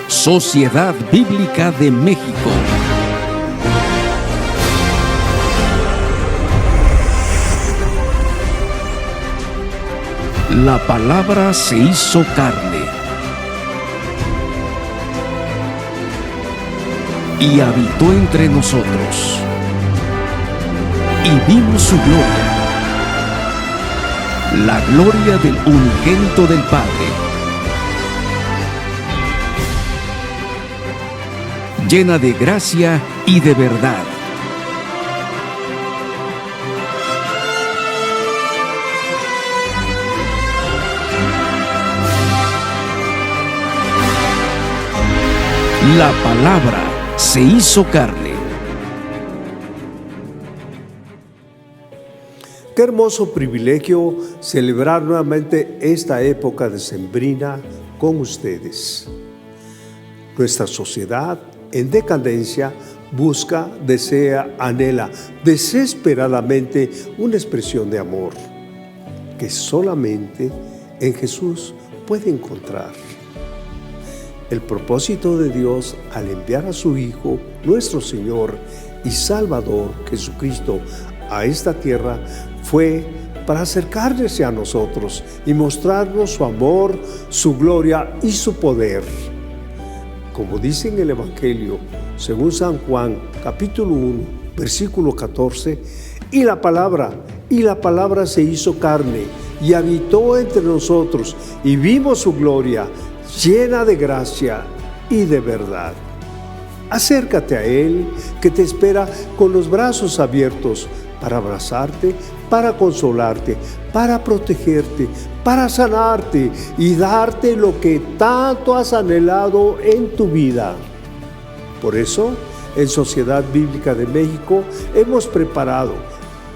Sociedad Bíblica de México. La palabra se hizo carne y habitó entre nosotros, y vimos su gloria, la gloria del unigénito del Padre, llena de gracia y de verdad. La palabra se hizo carne. Qué hermoso privilegio celebrar nuevamente esta época decembrina con ustedes. Nuestra sociedad en decadencia busca, desea, anhela desesperadamente una expresión de amor que solamente en Jesús puede encontrar. El propósito de Dios al enviar a su Hijo, nuestro Señor y Salvador Jesucristo, a esta tierra fue para acercarse a nosotros y mostrarnos su amor, su gloria y su poder. Como dice en el Evangelio, según San Juan, capítulo 1, versículo 14, y la palabra se hizo carne y habitó entre nosotros, y vimos su gloria, llena de gracia y de verdad. Acércate a Él, que te espera con los brazos abiertos para abrazarte, para consolarte, para protegerte, para sanarte y darte lo que tanto has anhelado en tu vida. Por eso, en Sociedad Bíblica de México hemos preparado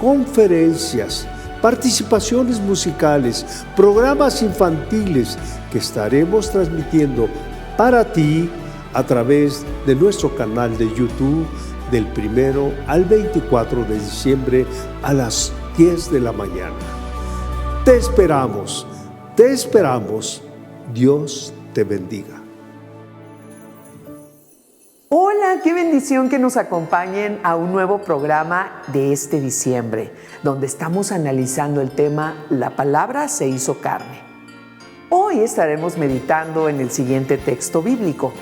conferencias, participaciones musicales, programas infantiles que estaremos transmitiendo para ti a través de nuestro canal de YouTube del 1 al 24 de diciembre a las 10 de la mañana. Te esperamos, Dios te bendiga. Hola, qué bendición que nos acompañen a un nuevo programa de este diciembre, donde estamos analizando el tema La palabra se hizo carne. Hoy estaremos meditando en el siguiente texto bíblico,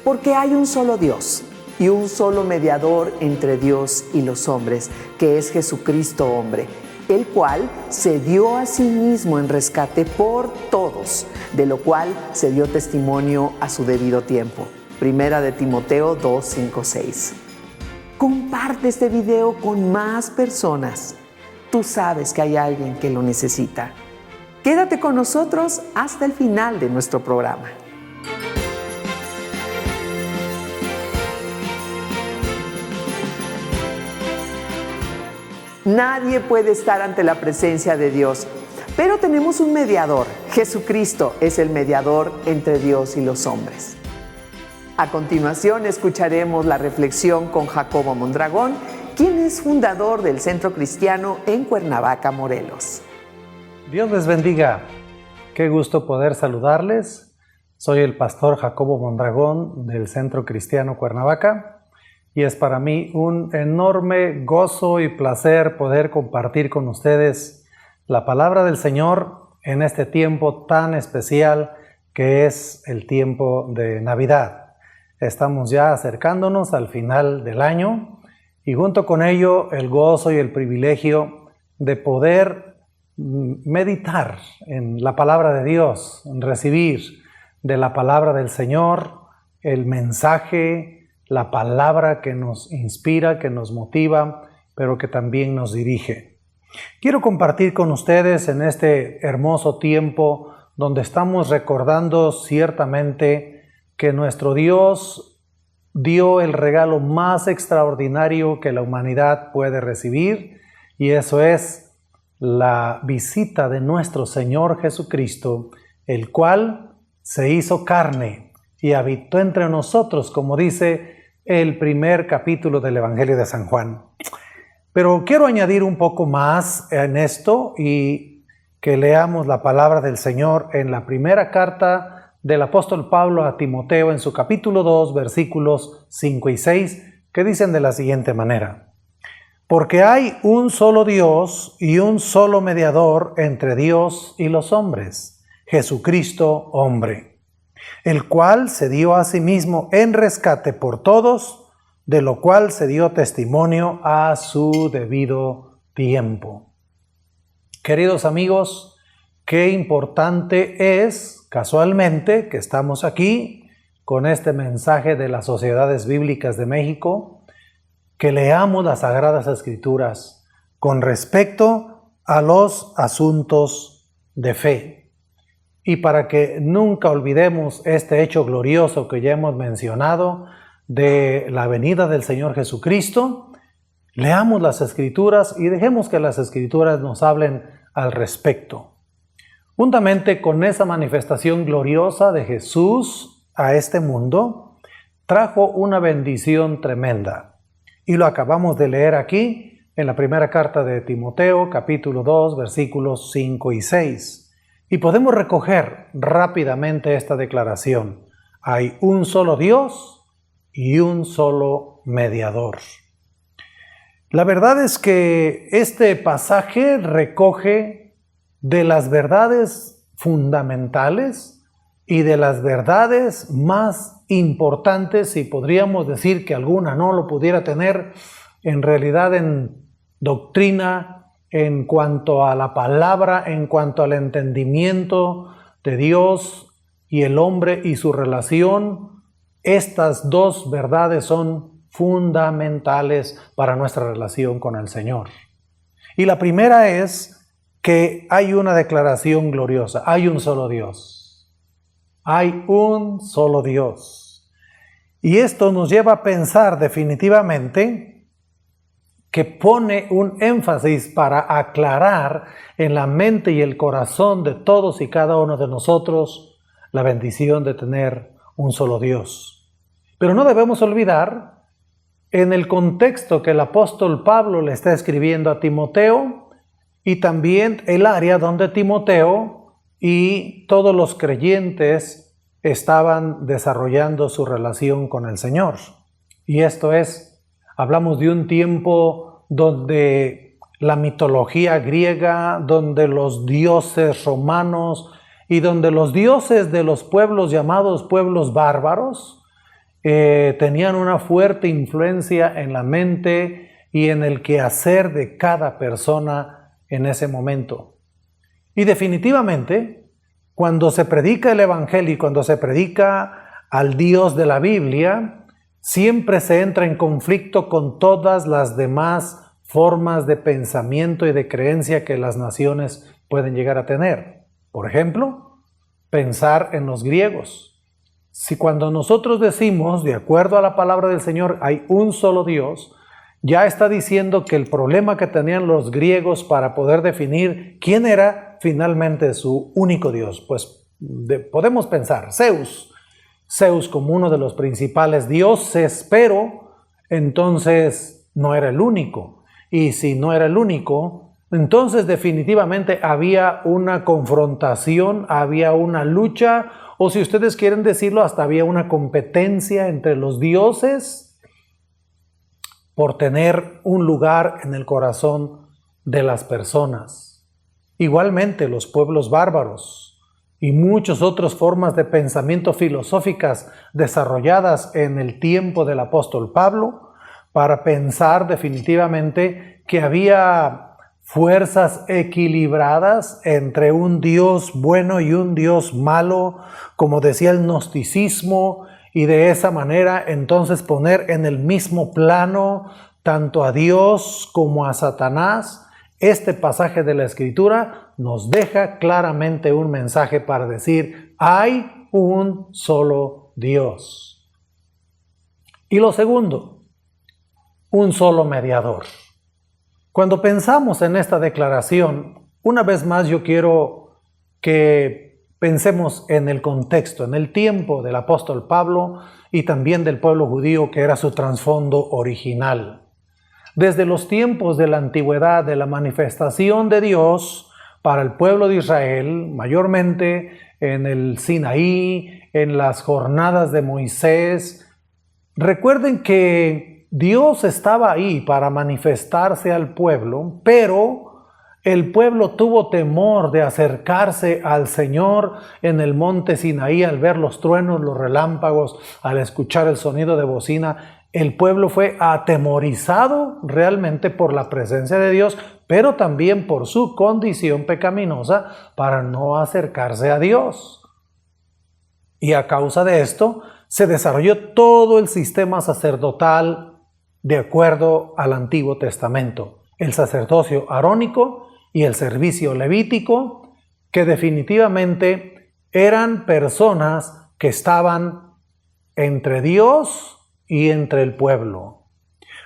porque hay un solo Dios y un solo mediador entre Dios y los hombres, que es Jesucristo hombre, el cual se dio a sí mismo en rescate por todos, de lo cual se dio testimonio a su debido tiempo. Primera de Timoteo 2, 5, 6. Comparte este video con más personas. Tú sabes que hay alguien que lo necesita. Quédate con nosotros hasta el final de nuestro programa. Nadie puede estar ante la presencia de Dios, pero tenemos un mediador. Jesucristo es el mediador entre Dios y los hombres. A continuación escucharemos la reflexión con Jacobo Mondragón, quien es fundador del Centro Cristiano en Cuernavaca, Morelos. Dios les bendiga. Qué gusto poder saludarles. Soy el pastor Jacobo Mondragón del Centro Cristiano Cuernavaca y es para mí un enorme gozo y placer poder compartir con ustedes la palabra del Señor en este tiempo tan especial que es el tiempo de Navidad. Estamos ya acercándonos al final del año y junto con ello el gozo y el privilegio de poder meditar en la palabra de Dios, en recibir de la palabra del Señor el mensaje, la palabra que nos inspira, que nos motiva, pero que también nos dirige. Quiero compartir con ustedes en este hermoso tiempo donde estamos recordando ciertamente que nuestro Dios dio el regalo más extraordinario que la humanidad puede recibir, y eso es la visita de nuestro Señor Jesucristo, el cual se hizo carne y habitó entre nosotros, como dice el primer capítulo del Evangelio de San Juan. Pero quiero añadir un poco más en esto y que leamos la palabra del Señor en la primera carta del apóstol Pablo a Timoteo en su capítulo 2, versículos 5 y 6, que dicen de la siguiente manera: porque hay un solo Dios y un solo mediador entre Dios y los hombres, Jesucristo hombre, el cual se dio a sí mismo en rescate por todos, de lo cual se dio testimonio a su debido tiempo. Queridos amigos, qué importante es, casualmente, que estamos aquí con este mensaje de las Sociedades Bíblicas de México, que leamos las Sagradas Escrituras con respecto a los asuntos de fe. Y para que nunca olvidemos este hecho glorioso que ya hemos mencionado de la venida del Señor Jesucristo, leamos las Escrituras y dejemos que las Escrituras nos hablen al respecto. Juntamente con esa manifestación gloriosa de Jesús a este mundo, trajo una bendición tremenda. Y lo acabamos de leer aquí en la primera carta de Timoteo, capítulo 2, versículos 5 y 6. Y podemos recoger rápidamente esta declaración: hay un solo Dios y un solo mediador. La verdad es que este pasaje recoge de las verdades fundamentales y de las verdades más importantes, y podríamos decir que alguna no lo pudiera tener en realidad en doctrina, en cuanto a la palabra, en cuanto al entendimiento de Dios y el hombre y su relación. Estas dos verdades son fundamentales para nuestra relación con el Señor. Y la primera es que hay una declaración gloriosa: hay un solo Dios. Hay un solo Dios. Y esto nos lleva a pensar definitivamente que pone un énfasis para aclarar en la mente y el corazón de todos y cada uno de nosotros la bendición de tener un solo Dios. Pero no debemos olvidar, en el contexto que el apóstol Pablo le está escribiendo a Timoteo, y también el área donde Timoteo y todos los creyentes estaban desarrollando su relación con el Señor. Y esto es, hablamos de un tiempo donde la mitología griega, donde los dioses romanos y donde los dioses de los pueblos llamados pueblos bárbaros tenían una fuerte influencia en la mente y en el quehacer de cada persona en ese momento. Y definitivamente, cuando se predica el Evangelio y cuando se predica al Dios de la Biblia, siempre se entra en conflicto con todas las demás formas de pensamiento y de creencia que las naciones pueden llegar a tener. Por ejemplo, pensar en los griegos. Si cuando nosotros decimos, de acuerdo a la palabra del Señor, hay un solo Dios, ya está diciendo que el problema que tenían los griegos para poder definir quién era finalmente su único Dios, pues podemos pensar Zeus como uno de los principales dioses, pero entonces no era el único. Y si no era el único, entonces definitivamente había una confrontación, había una lucha, o si ustedes quieren decirlo, hasta había una competencia entre los dioses por tener un lugar en el corazón de las personas. Igualmente los pueblos bárbaros y muchas otras formas de pensamiento filosóficas desarrolladas en el tiempo del apóstol Pablo para pensar definitivamente que había fuerzas equilibradas entre un Dios bueno y un Dios malo, como decía el gnosticismo, y de esa manera entonces poner en el mismo plano tanto a Dios como a Satanás. Este pasaje de la Escritura nos deja claramente un mensaje para decir: hay un solo Dios. Y lo segundo, un solo mediador. Cuando pensamos en esta declaración, una vez más yo quiero que pensemos en el contexto, en el tiempo del apóstol Pablo y también del pueblo judío, que era su trasfondo original. Desde los tiempos de la antigüedad, de la manifestación de Dios, para el pueblo de Israel, mayormente en el Sinaí, en las jornadas de Moisés. Recuerden que Dios estaba ahí para manifestarse al pueblo, pero el pueblo tuvo temor de acercarse al Señor en el monte Sinaí al ver los truenos, los relámpagos, al escuchar el sonido de bocina. El pueblo fue atemorizado realmente por la presencia de Dios, pero también por su condición pecaminosa para no acercarse a Dios. Y a causa de esto se desarrolló todo el sistema sacerdotal de acuerdo al Antiguo Testamento. El sacerdocio arónico y el servicio levítico, que definitivamente eran personas que estaban entre Dios y entre el pueblo.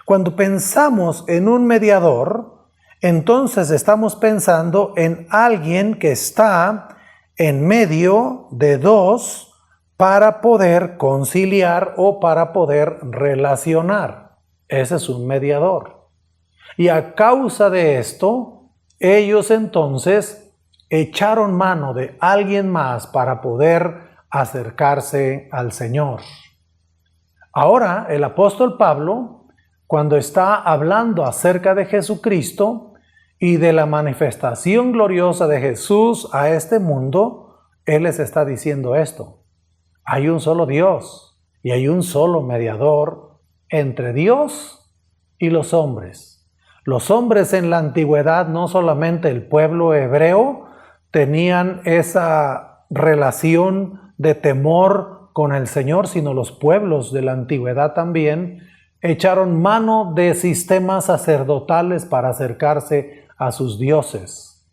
Cuando pensamos en un mediador, entonces estamos pensando en alguien que está en medio de dos para poder conciliar o para poder relacionar. Ese es un mediador. Y a causa de esto, ellos entonces echaron mano de alguien más para poder acercarse al Señor. Ahora, el apóstol Pablo, cuando está hablando acerca de Jesucristo y de la manifestación gloriosa de Jesús a este mundo, él les está diciendo esto. Hay un solo Dios y hay un solo mediador entre Dios y los hombres. Los hombres en la antigüedad, no solamente el pueblo hebreo, tenían esa relación de temor con el Señor, sino los pueblos de la antigüedad también echaron mano de sistemas sacerdotales para acercarse a sus dioses.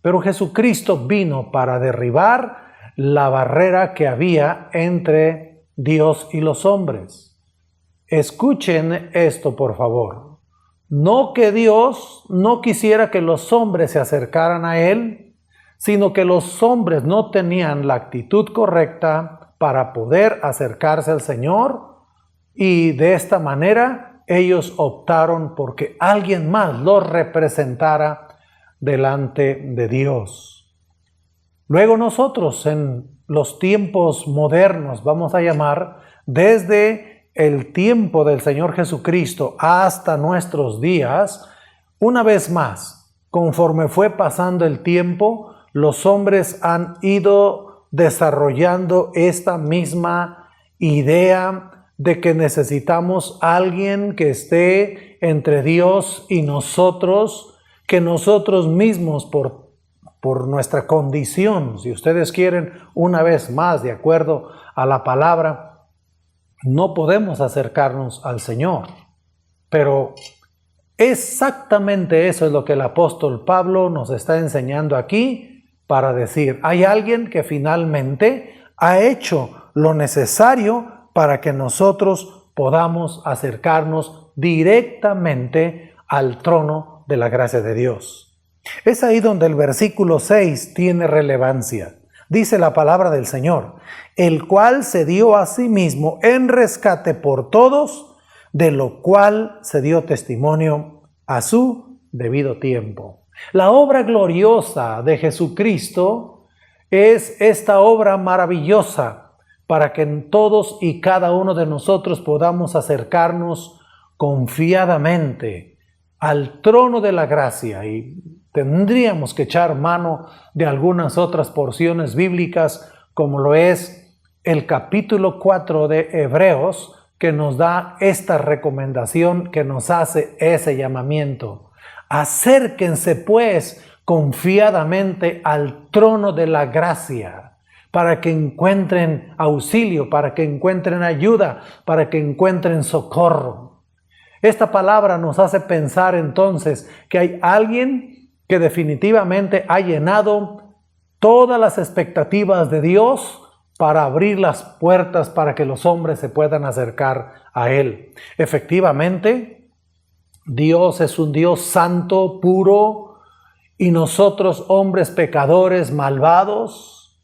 Pero Jesucristo vino para derribar la barrera que había entre Dios y los hombres. Escuchen esto, por favor. No que Dios no quisiera que los hombres se acercaran a Él, sino que los hombres no tenían la actitud correcta para poder acercarse al Señor, y de esta manera ellos optaron porque alguien más los representara delante de Dios. Luego nosotros en los tiempos modernos, vamos a llamar, desde el tiempo del Señor Jesucristo hasta nuestros días, una vez más, conforme fue pasando el tiempo, los hombres han ido desarrollando esta misma idea de que necesitamos a alguien que esté entre Dios y nosotros, que nosotros mismos por nuestra condición, si ustedes quieren, una vez más, de acuerdo a la palabra, no podemos acercarnos al Señor. Pero exactamente eso es lo que el apóstol Pablo nos está enseñando aquí, para decir, hay alguien que finalmente ha hecho lo necesario para que nosotros podamos acercarnos directamente al trono de la gracia de Dios. Es ahí donde el versículo 6 tiene relevancia. Dice la palabra del Señor, el cual se dio a sí mismo en rescate por todos, de lo cual se dio testimonio a su debido tiempo. La obra gloriosa de Jesucristo es esta obra maravillosa para que todos y cada uno de nosotros podamos acercarnos confiadamente al trono de la gracia. Y tendríamos que echar mano de algunas otras porciones bíblicas, como lo es el capítulo 4 de Hebreos, que nos da esta recomendación, que nos hace ese llamamiento. Acérquense pues confiadamente al trono de la gracia para que encuentren auxilio, para que encuentren ayuda, para que encuentren socorro. Esta palabra nos hace pensar entonces que hay alguien que definitivamente ha llenado todas las expectativas de Dios para abrir las puertas para que los hombres se puedan acercar a Él. Efectivamente, Dios es un Dios santo, puro, y nosotros hombres pecadores, malvados,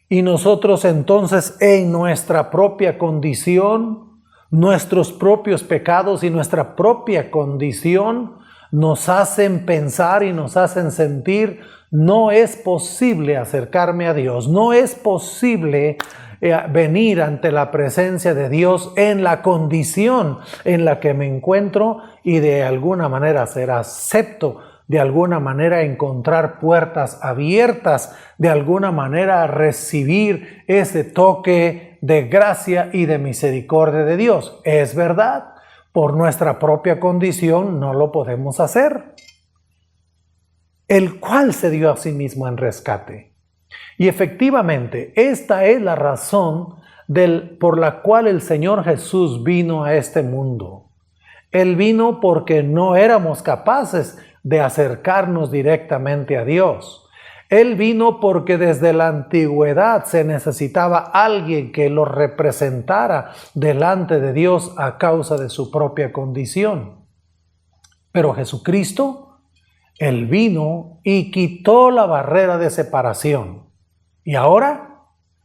y nosotros entonces en nuestra propia condición, nuestros propios pecados y nuestra propia condición, nos hacen pensar y nos hacen sentir: no es posible acercarme a Dios, no es posible venir ante la presencia de Dios en la condición en la que me encuentro y de alguna manera ser acepto, de alguna manera encontrar puertas abiertas, de alguna manera recibir ese toque de gracia y de misericordia de Dios. Es verdad, por nuestra propia condición no lo podemos hacer, el cual se dio a sí mismo en rescate. Y efectivamente, esta es la razón por la cual el Señor Jesús vino a este mundo. Él vino porque no éramos capaces de acercarnos directamente a Dios. Él vino porque desde la antigüedad se necesitaba alguien que lo representara delante de Dios a causa de su propia condición. Pero Jesucristo, Él vino y quitó la barrera de separación. Y ahora,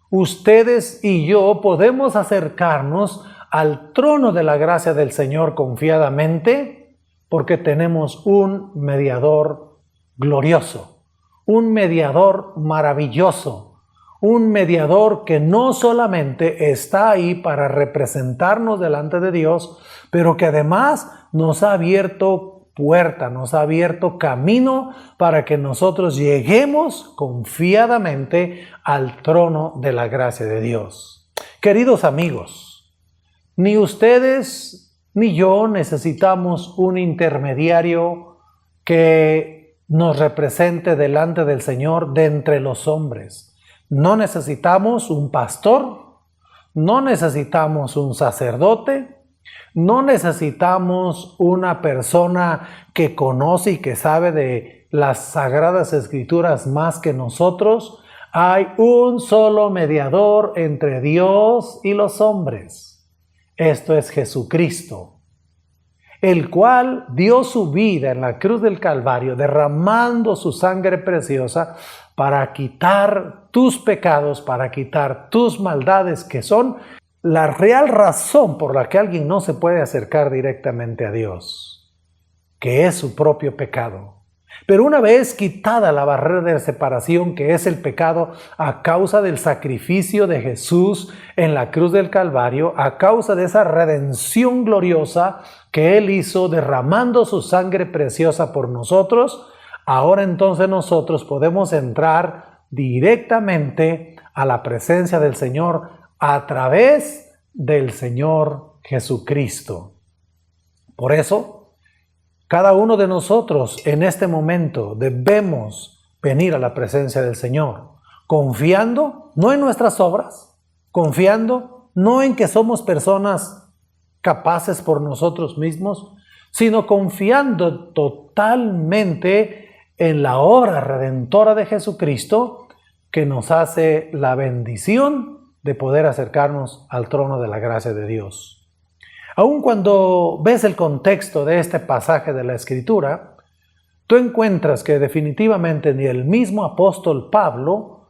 ustedes y yo podemos acercarnos al trono de la gracia del Señor confiadamente, porque tenemos un mediador glorioso, un mediador maravilloso, un mediador que no solamente está ahí para representarnos delante de Dios, pero que además nos ha abierto puerta, nos ha abierto camino para que nosotros lleguemos confiadamente al trono de la gracia de Dios. Queridos amigos, ni ustedes ni yo necesitamos un intermediario que nos represente delante del Señor de entre los hombres. No necesitamos un pastor, no necesitamos un sacerdote, no necesitamos una persona que conoce y que sabe de las Sagradas Escrituras más que nosotros. Hay un solo mediador entre Dios y los hombres. Esto es Jesucristo, el cual dio su vida en la cruz del Calvario, derramando su sangre preciosa para quitar tus pecados, para quitar tus maldades, que son la real razón por la que alguien no se puede acercar directamente a Dios, que es su propio pecado. Pero una vez quitada la barrera de separación, que es el pecado, a causa del sacrificio de Jesús en la cruz del Calvario, a causa de esa redención gloriosa que Él hizo derramando su sangre preciosa por nosotros, ahora entonces nosotros podemos entrar directamente a la presencia del Señor a través del Señor Jesucristo. Por eso, cada uno de nosotros en este momento debemos venir a la presencia del Señor, confiando no en nuestras obras, confiando no en que somos personas capaces por nosotros mismos, sino confiando totalmente en la obra redentora de Jesucristo, que nos hace la bendición de poder acercarnos al trono de la gracia de Dios. Aun cuando ves el contexto de este pasaje de la Escritura, tú encuentras que definitivamente ni el mismo apóstol Pablo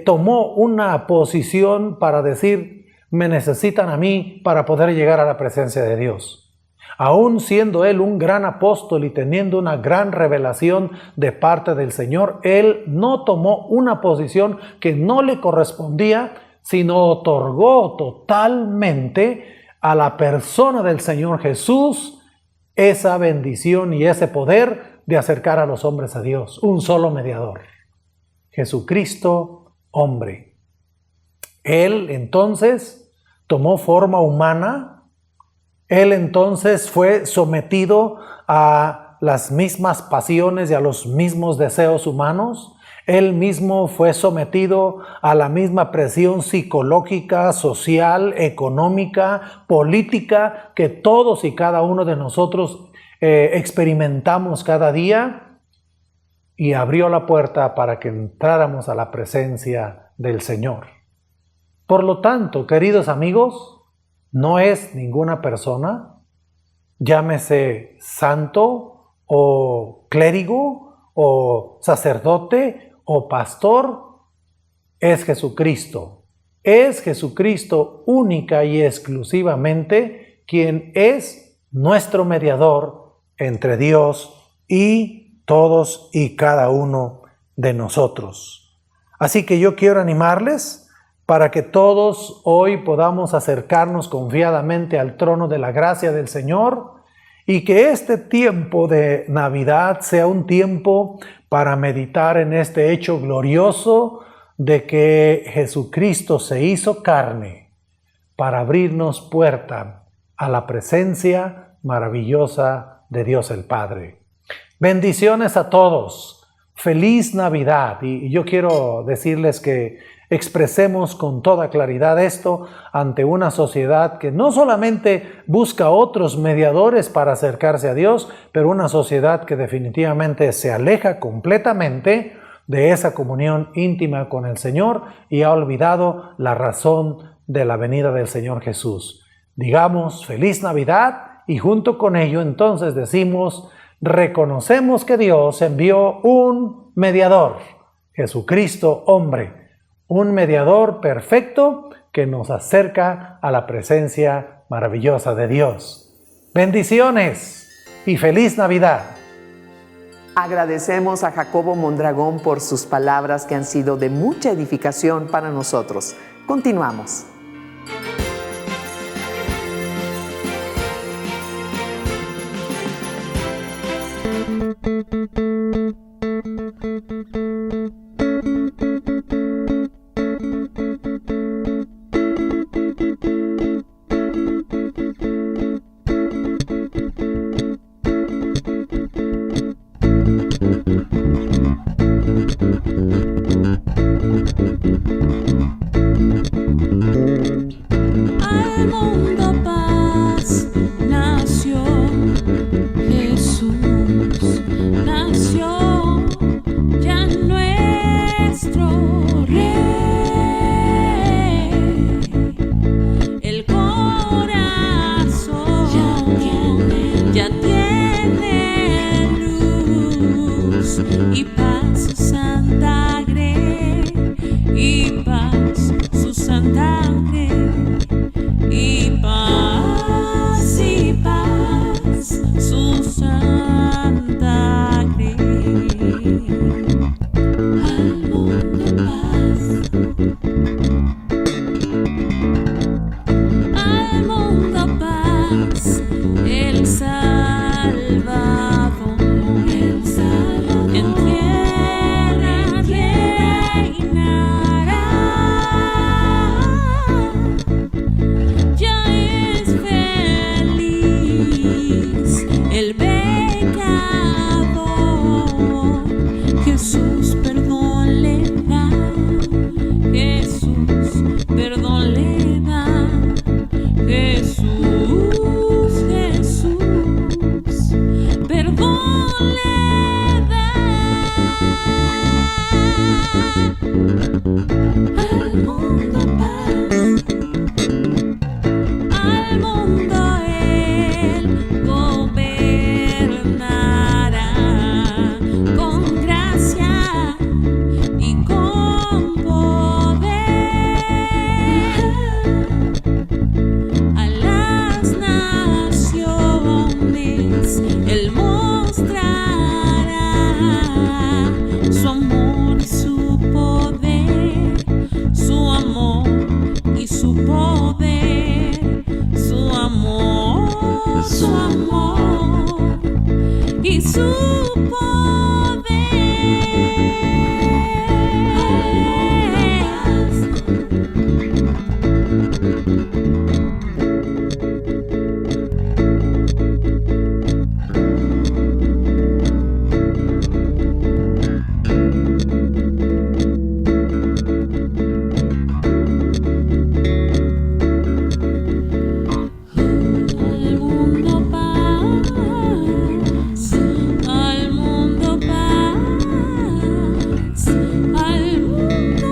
tomó una posición para decir: me necesitan a mí para poder llegar a la presencia de Dios. Aún siendo él un gran apóstol y teniendo una gran revelación de parte del Señor, él no tomó una posición que no le correspondía, sino otorgó totalmente a la persona del Señor Jesús esa bendición y ese poder de acercar a los hombres a Dios. Un solo mediador, Jesucristo, hombre. Él entonces tomó forma humana. Él entonces fue sometido a las mismas pasiones y a los mismos deseos humanos. Él mismo fue sometido a la misma presión psicológica, social, económica, política que todos y cada uno de nosotros experimentamos cada día, y abrió la puerta para que entráramos a la presencia del Señor. Por lo tanto, queridos amigos, no es ninguna persona, llámese santo o clérigo o sacerdote o pastor, es Jesucristo. Es Jesucristo única y exclusivamente quien es nuestro mediador entre Dios y todos y cada uno de nosotros. Así que yo quiero animarles para que todos hoy podamos acercarnos confiadamente al trono de la gracia del Señor y que este tiempo de Navidad sea un tiempo para meditar en este hecho glorioso de que Jesucristo se hizo carne para abrirnos puerta a la presencia maravillosa de Dios el Padre. Bendiciones a todos. Feliz Navidad. Y yo quiero decirles que expresemos con toda claridad esto ante una sociedad que no solamente busca otros mediadores para acercarse a Dios, pero una sociedad que definitivamente se aleja completamente de esa comunión íntima con el Señor y ha olvidado la razón de la venida del Señor Jesús. Digamos feliz Navidad y junto con ello entonces decimos: reconocemos que Dios envió un mediador, Jesucristo hombre, un mediador perfecto que nos acerca a la presencia maravillosa de Dios. Bendiciones y feliz Navidad. Agradecemos a Jacobo Mondragón por sus palabras que han sido de mucha edificación para nosotros. Continuamos. Al mundo paz nació Jesús, nació ya nuestro Rey. El corazón ya tiene luz y paz su santa grey, y paz su santa grey. Y paz, su santa grey. Al mundo paz, al mundo paz, el Salvador, en tierra reinará. El pecador, Jesús perdón le da, Jesús perdón le da, Jesús, Jesús perdón le da. Al mundo paz, al mundo él gobernará con gracia y con poder. A las naciones él mostrará su amor y su poder, su amor y su poder, su amor y su al mundo paz, al mundo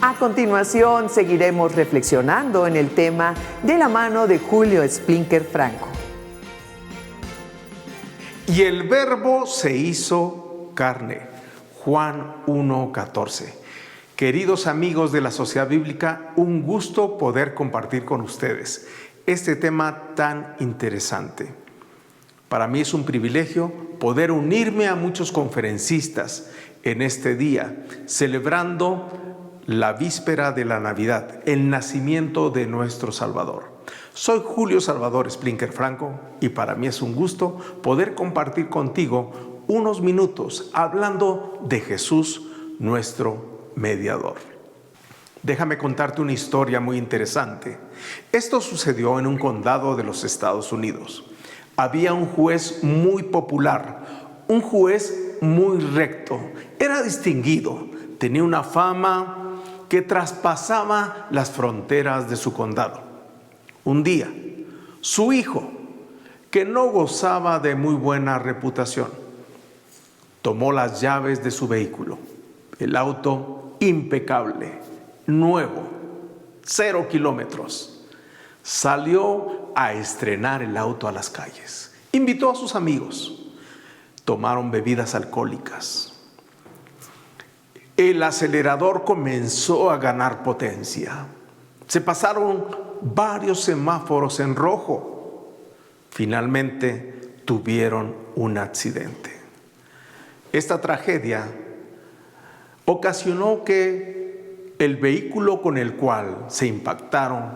A continuación, seguiremos reflexionando en el tema de la mano de Julio Splinker Franco. Y el Verbo se hizo carne. Juan 1:14. Queridos amigos de la Sociedad Bíblica, un gusto poder compartir con ustedes este tema tan interesante. Para mí es un privilegio poder unirme a muchos conferencistas en este día, celebrando la víspera de la Navidad, el nacimiento de nuestro Salvador. Soy Julio Salvador Splinker Franco y para mí es un gusto poder compartir contigo unos minutos hablando de Jesús, nuestro mediador. Déjame contarte una historia muy interesante. Esto sucedió en un condado de los Estados Unidos. Había un juez muy popular, un juez muy recto, era distinguido, tenía una fama que traspasaba las fronteras de su condado. Un día, su hijo, que no gozaba de muy buena reputación, tomó las llaves de su vehículo, el auto impecable, nuevo, 0 kilómetros. Salió a estrenar el auto a las calles. Invitó a sus amigos. Tomaron bebidas alcohólicas. El acelerador comenzó a ganar potencia. Se pasaron varios semáforos en rojo. Finalmente tuvieron un accidente. Esta tragedia ocasionó que el vehículo con el cual se impactaron,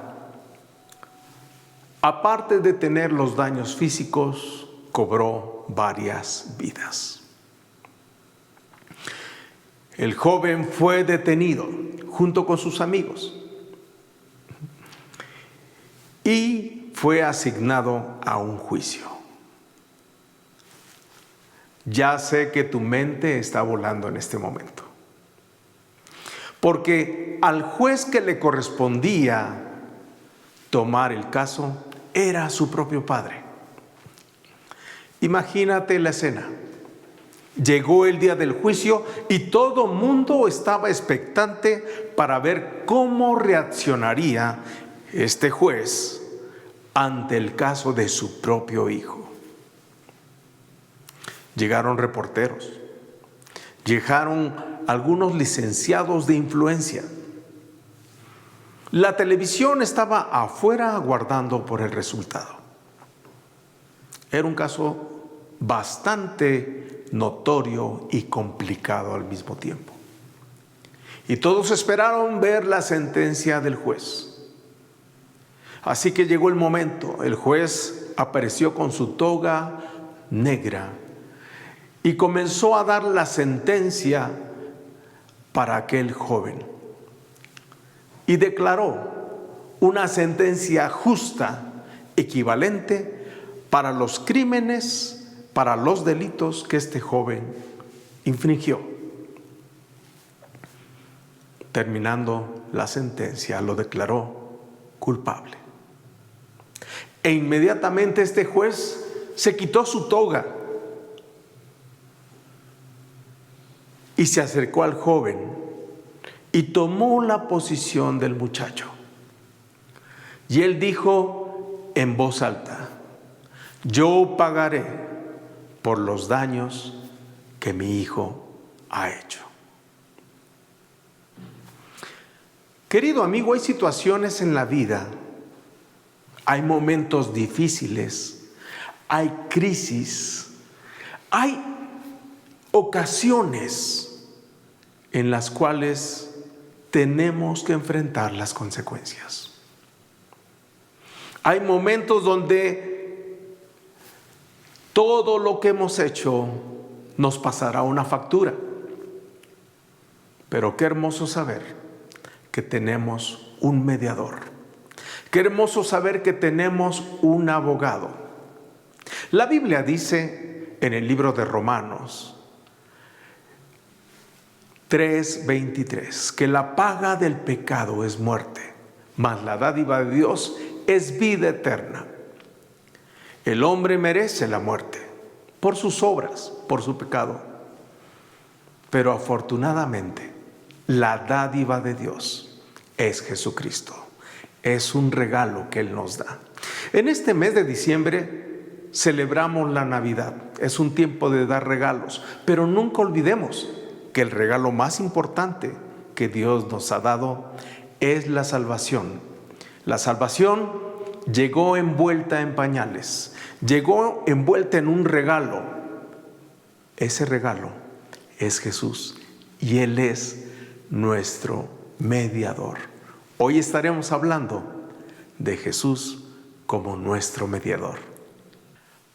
aparte de tener los daños físicos, cobró varias vidas. El joven fue detenido junto con sus amigos y fue asignado a un juicio. Ya sé que tu mente está volando en este momento, porque al juez que le correspondía tomar el caso era su propio padre. Imagínate la escena. Llegó el día del juicio y todo mundo estaba expectante para ver cómo reaccionaría este juez ante el caso de su propio hijo. Llegaron reporteros, llegaron algunos licenciados de influencia. La televisión estaba afuera aguardando por el resultado. Era un caso bastante notorio y complicado al mismo tiempo. Y todos esperaron ver la sentencia del juez. Así que llegó el momento. El juez apareció con su toga negra y comenzó a dar la sentencia para aquel joven. Y declaró una sentencia justa, equivalente para los crímenes, para los delitos que este joven infringió. Terminando la sentencia, lo declaró culpable. E inmediatamente este juez se quitó su toga y se acercó al joven y tomó la posición del muchacho. Y él dijo en voz alta: yo pagaré por los daños que mi hijo ha hecho. Querido amigo, hay situaciones en la vida, hay momentos difíciles, hay crisis, hay ocasiones en las cuales tenemos que enfrentar las consecuencias. Hay momentos donde todo lo que hemos hecho nos pasará una factura. Pero qué hermoso saber que tenemos un mediador. Qué hermoso saber que tenemos un abogado. La Biblia dice en el libro de Romanos 3:23 que la paga del pecado es muerte, mas la dádiva de Dios es vida eterna. El hombre merece la muerte por sus obras, por su pecado, pero afortunadamente La dádiva de Dios es Jesucristo. Es un regalo que Él nos da. En este mes de diciembre celebramos la Navidad. Es un tiempo de dar regalos, pero nunca olvidemos que el regalo más importante que Dios nos ha dado es la salvación. La salvación llegó envuelta en pañales, llegó envuelta en un regalo. Ese regalo es Jesús y Él es nuestro mediador. Hoy estaremos hablando de Jesús como nuestro mediador.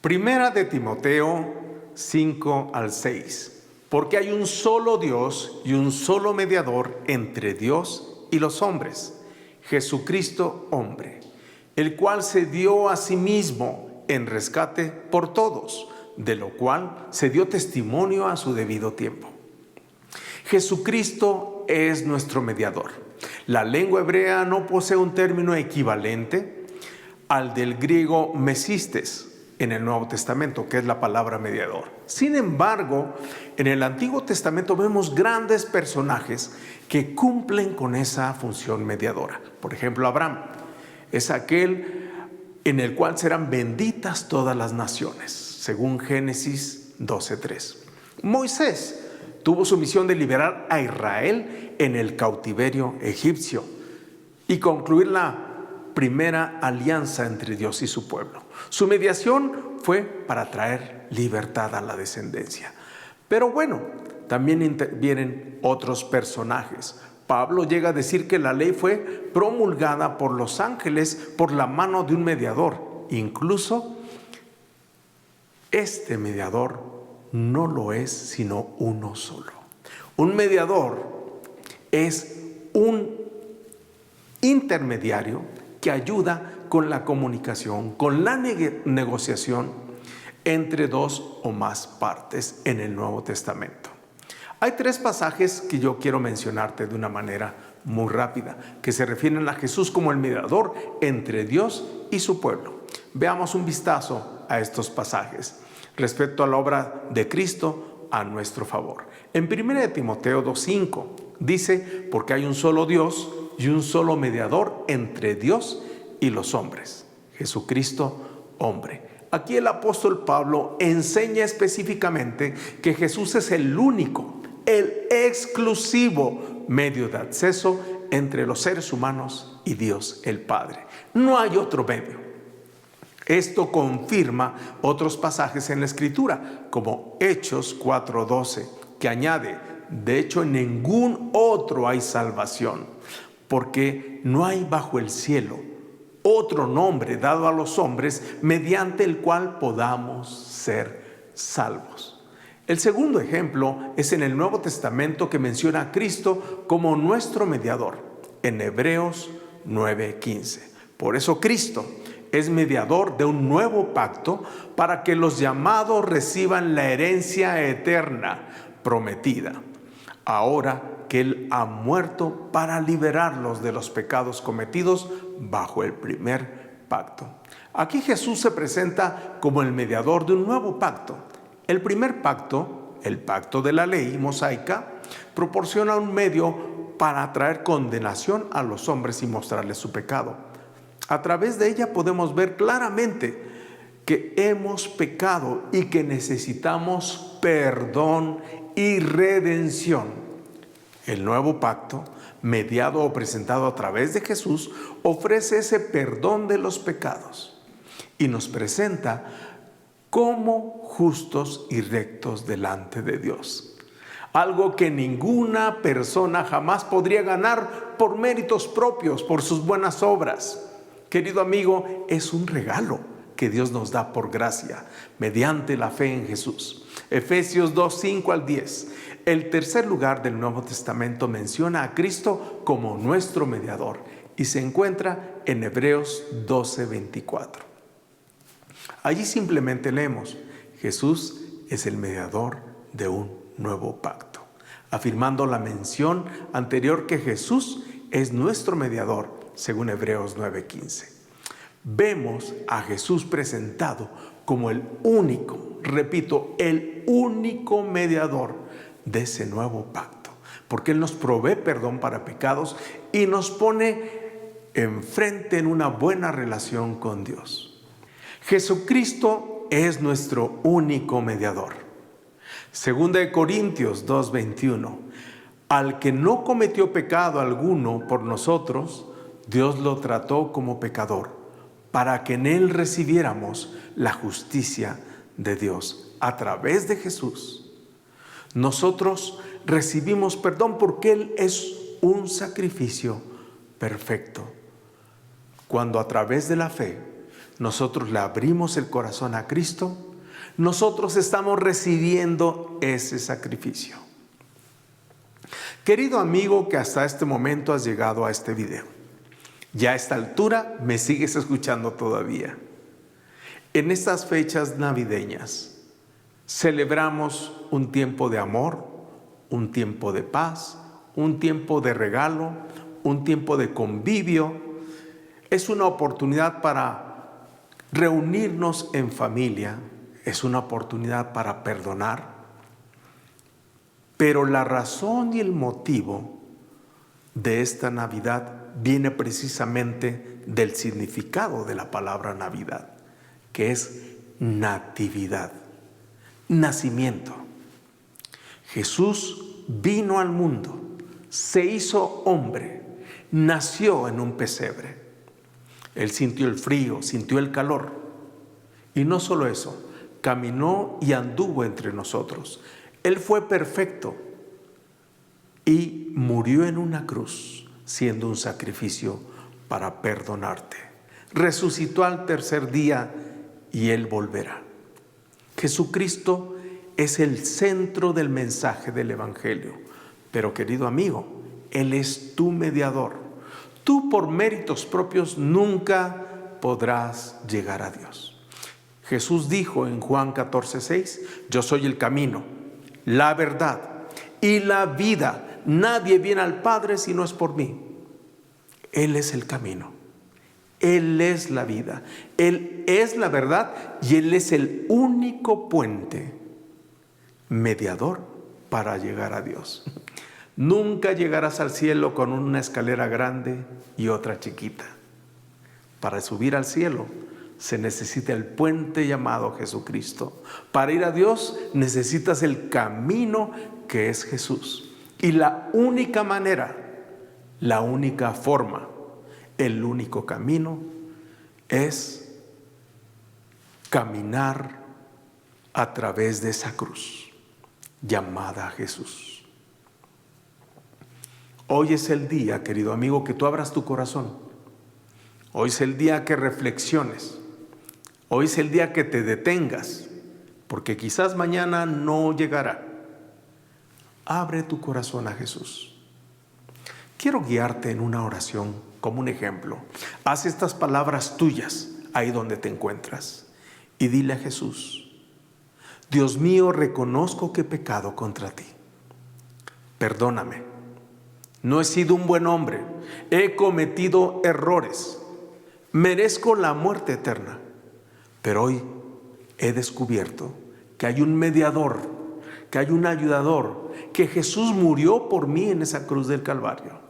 Primera de Timoteo 5 al 6. Porque hay un solo Dios y un solo mediador entre Dios y los hombres, Jesucristo hombre, el cual se dio a sí mismo en rescate por todos, de lo cual se dio testimonio a su debido tiempo. Jesucristo es nuestro mediador. La lengua hebrea no posee un término equivalente al del griego mesistes en el Nuevo Testamento, que es la palabra mediador. Sin embargo, en el Antiguo Testamento vemos grandes personajes que cumplen con esa función mediadora. Por ejemplo, Abraham es aquel en el cual serán benditas todas las naciones, según Génesis 12:3. Moisés tuvo su misión de liberar a Israel en el cautiverio egipcio y concluir la primera alianza entre Dios y su pueblo. Su mediación fue para traer libertad a la descendencia. Pero bueno, también intervienen otros personajes. Pablo llega a decir que la ley fue promulgada por los ángeles por la mano de un mediador. Incluso este mediador no lo es sino uno solo. Un mediador es un intermediario que ayuda con la comunicación, con la negociación entre dos o más partes en el Nuevo Testamento. Hay tres pasajes que yo quiero mencionarte de una manera muy rápida, que se refieren a Jesús como el mediador entre Dios y su pueblo. Veamos un vistazo a estos pasajes respecto a la obra de Cristo a nuestro favor. En 1 Timoteo 2:5 dice, porque hay un solo Dios y un solo mediador entre Dios y los hombres, Jesucristo hombre. Aquí el apóstol Pablo enseña específicamente que Jesús es el único, el exclusivo medio de acceso entre los seres humanos y Dios el Padre. No hay otro medio. Esto confirma otros pasajes en la Escritura, como Hechos 4:12, que añade, de hecho en ningún otro hay salvación, porque no hay bajo el cielo otro nombre dado a los hombres mediante el cual podamos ser salvos. El segundo ejemplo es en el Nuevo Testamento, que menciona a Cristo como nuestro mediador, en Hebreos 9:15. Por eso Cristo es mediador de un nuevo pacto para que los llamados reciban la herencia eterna prometida, ahora que Él ha muerto para liberarlos de los pecados cometidos bajo el primer pacto. Aquí Jesús se presenta como el mediador de un nuevo pacto. El primer pacto, el pacto de la ley mosaica, proporciona un medio para traer condenación a los hombres y mostrarles su pecado. A través de ella podemos ver claramente que hemos pecado y que necesitamos perdón y redención. El nuevo pacto, mediado o presentado a través de Jesús, ofrece ese perdón de los pecados y nos presenta como justos y rectos delante de Dios. Algo que ninguna persona jamás podría ganar por méritos propios, por sus buenas obras. Querido amigo, es un regalo que Dios nos da por gracia, mediante la fe en Jesús. Efesios 2:5 al 10. El tercer lugar del Nuevo Testamento menciona a Cristo como nuestro mediador y se encuentra en Hebreos 12:24. Allí simplemente leemos, Jesús es el mediador de un nuevo pacto, afirmando la mención anterior que Jesús es nuestro mediador, según Hebreos 9:15. Vemos a Jesús presentado como el único, repito, el único mediador de ese nuevo pacto. porque Él nos provee perdón para pecados y nos pone enfrente en una buena relación con Dios. Jesucristo es nuestro único mediador. Segunda de Corintios 2:21. Al que no cometió pecado alguno por nosotros, Dios lo trató como pecador, para que en Él recibiéramos la justicia de Dios. A través de Jesús, nosotros recibimos perdón porque Él es un sacrificio perfecto. Cuando a través de la fe nosotros le abrimos el corazón a Cristo, nosotros estamos recibiendo ese sacrificio. Querido amigo que hasta este momento has llegado a este video, ya a esta altura me sigues escuchando todavía. En estas fechas navideñas celebramos un tiempo de amor, un tiempo de paz, un tiempo de regalo, un tiempo de convivio. Es una oportunidad para reunirnos en familia, es una oportunidad para perdonar. Pero la razón y el motivo de esta Navidad viene precisamente del significado de la palabra Navidad, que es natividad, nacimiento. Jesús vino al mundo, se hizo hombre, nació en un pesebre. Él sintió el frío, sintió el calor. Y no solo eso, caminó y anduvo entre nosotros. Él fue perfecto y murió en una cruz, siendo un sacrificio para perdonarte. Resucitó al tercer día y Él volverá. Jesucristo es el centro del mensaje del Evangelio. Pero querido amigo, Él es tu mediador. Tú por méritos propios nunca podrás llegar a Dios. Jesús dijo en Juan 14:6, yo soy el camino, la verdad y la vida. Nadie viene al Padre si no es por mí. Él es el camino. Él es la vida. Él es la verdad y Él es el único puente mediador para llegar a Dios. Nunca llegarás al cielo con una escalera grande y otra chiquita. Para subir al cielo se necesita el puente llamado Jesucristo. Para ir a Dios necesitas el camino que es Jesús. Y la única manera, la única forma, el único camino es caminar a través de esa cruz llamada Jesús. Hoy es el día, querido amigo, que tú abras tu corazón. Hoy es el día que reflexiones. Hoy es el día que te detengas, porque quizás mañana no llegará. Abre tu corazón a Jesús. Quiero guiarte en una oración como un ejemplo. Haz estas palabras tuyas ahí donde te encuentras y dile a Jesús: Dios mío, reconozco que he pecado contra ti. Perdóname. No he sido un buen hombre. He cometido errores. Merezco la muerte eterna. Pero hoy he descubierto que hay un mediador, que hay un ayudador, que Jesús murió por mí en esa cruz del Calvario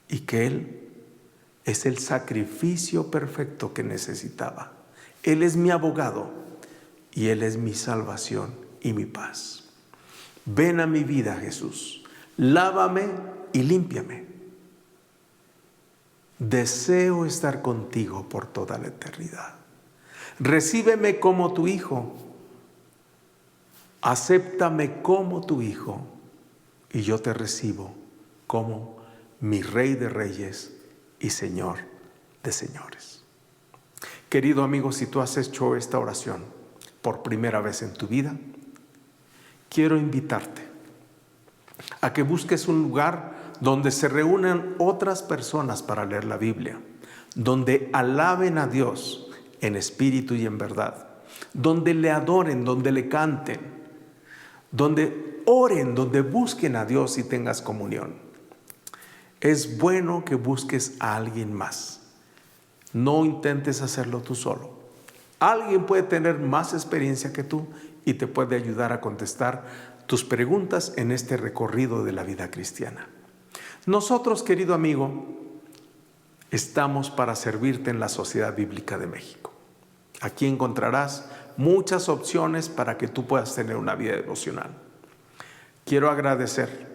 y que Él es el sacrificio perfecto que necesitaba. Él es mi abogado y Él es mi salvación y mi paz. Ven a mi vida, Jesús, lávame y límpiame. Deseo estar contigo por toda la eternidad. Recíbeme como tu hijo, acéptame como tu hijo y yo te recibo como mi Rey de Reyes y Señor de Señores. Querido amigo, si tú has hecho esta oración por primera vez en tu vida, quiero invitarte a que busques un lugar donde se reúnan otras personas para leer la Biblia, donde alaben a Dios en espíritu y en verdad, donde le adoren, donde le canten, donde oren, donde busquen a Dios y tengas comunión. Es bueno que busques a alguien más. No intentes hacerlo tú solo. Alguien puede tener más experiencia que tú y te puede ayudar a contestar tus preguntas en este recorrido de la vida cristiana. Nosotros, querido amigo, estamos para servirte en la Sociedad Bíblica de México. Aquí encontrarás muchas opciones para que tú puedas tener una vida devocional. Quiero agradecer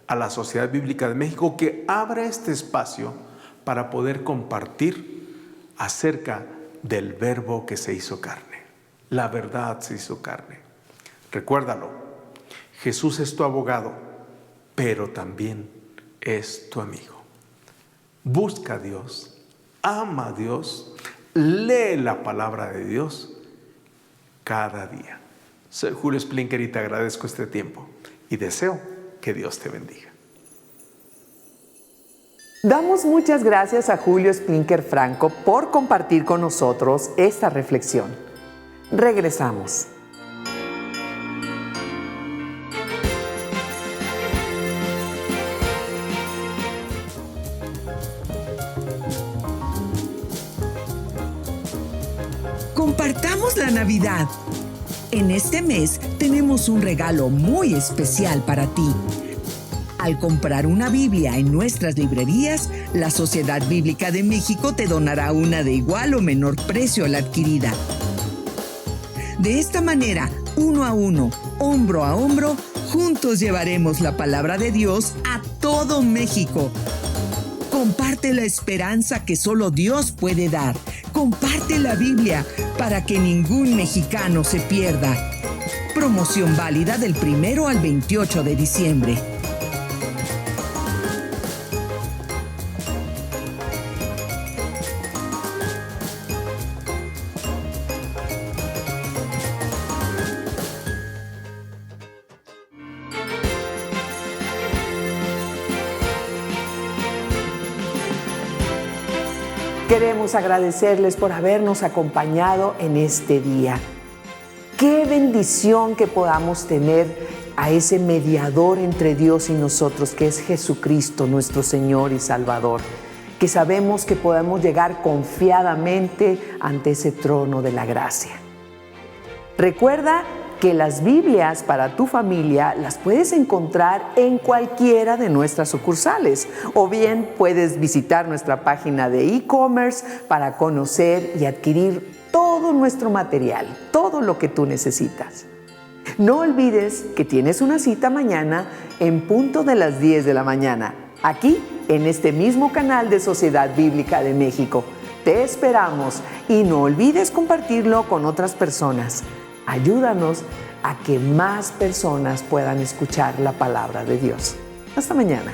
a la Sociedad Bíblica de México que abre este espacio para poder compartir acerca del Verbo que se hizo carne. La verdad se hizo carne. Recuérdalo, Jesús es tu abogado, pero también es tu amigo. Busca a Dios, ama a Dios, lee la palabra de Dios cada día. Soy Julio Splinker y te agradezco este tiempo y deseo que Dios te bendiga. Damos muchas gracias a Julio Splinker Franco por compartir con nosotros esta reflexión. Regresamos. Compartamos la Navidad. En este mes tenemos un regalo muy especial para ti. Al comprar una Biblia en nuestras librerías, la Sociedad Bíblica de México te donará una de igual o menor precio a la adquirida. De esta manera, uno a uno, hombro a hombro, juntos llevaremos la palabra de Dios a todo México. Comparte la esperanza que solo Dios puede dar. Comparte la Biblia para que ningún mexicano se pierda. Promoción válida del 1 al 28 de diciembre. Queremos agradecerles por habernos acompañado en este día. Qué bendición que podamos tener a ese mediador entre Dios y nosotros, que es Jesucristo, nuestro Señor y Salvador, que sabemos que podemos llegar confiadamente ante ese trono de la gracia. Recuerda que las Biblias para tu familia las puedes encontrar en cualquiera de nuestras sucursales, o bien puedes visitar nuestra página de e-commerce para conocer y adquirir todo nuestro material, todo lo que tú necesitas. No olvides que tienes una cita mañana en punto de las 10 de la mañana, aquí en este mismo canal de Sociedad Bíblica de México. Te esperamos y no olvides compartirlo con otras personas. Ayúdanos a que más personas puedan escuchar la palabra de Dios. Hasta mañana.